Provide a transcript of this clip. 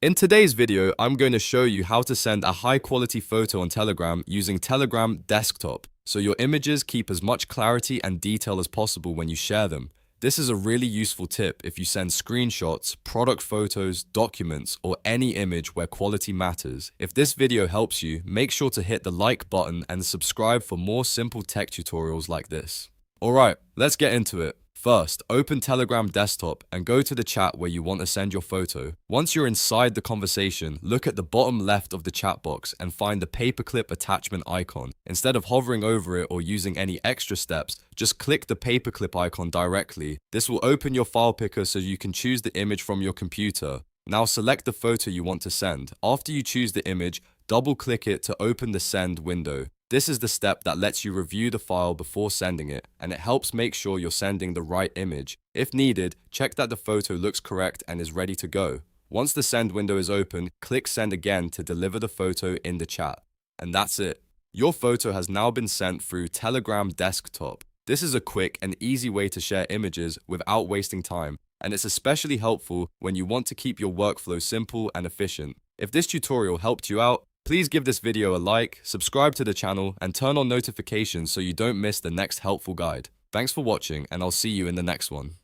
In today's video, I'm going to show you how to send a high quality photo on Telegram using Telegram Desktop, so your images keep as much clarity and detail as possible when you share them. This is a really useful tip if you send screenshots, product photos, documents, or any image where quality matters. If this video helps you, make sure to hit the like button and subscribe for more simple tech tutorials like this. Alright, let's get into it. First, open Telegram Desktop and go to the chat where you want to send your photo. Once you're inside the conversation, look at the bottom left of the chat box and find the Paperclip attachment icon. Instead of hovering over it or using any extra steps, just click the Paperclip icon directly. This will open your file picker so you can choose the image from your computer. Now select the photo you want to send. After you choose the image, double-click it to open the send window. This is the step that lets you review the file before sending it, and it helps make sure you're sending the right image. If needed, check that the photo looks correct and is ready to go. Once the send window is open, click send again to deliver the photo in the chat. And that's it. Your photo has now been sent through Telegram Desktop. This is a quick and easy way to share images without wasting time, and it's especially helpful when you want to keep your workflow simple and efficient. If this tutorial helped you out, please give this video a like, subscribe to the channel, and turn on notifications so you don't miss the next helpful guide. Thanks for watching, and I'll see you in the next one.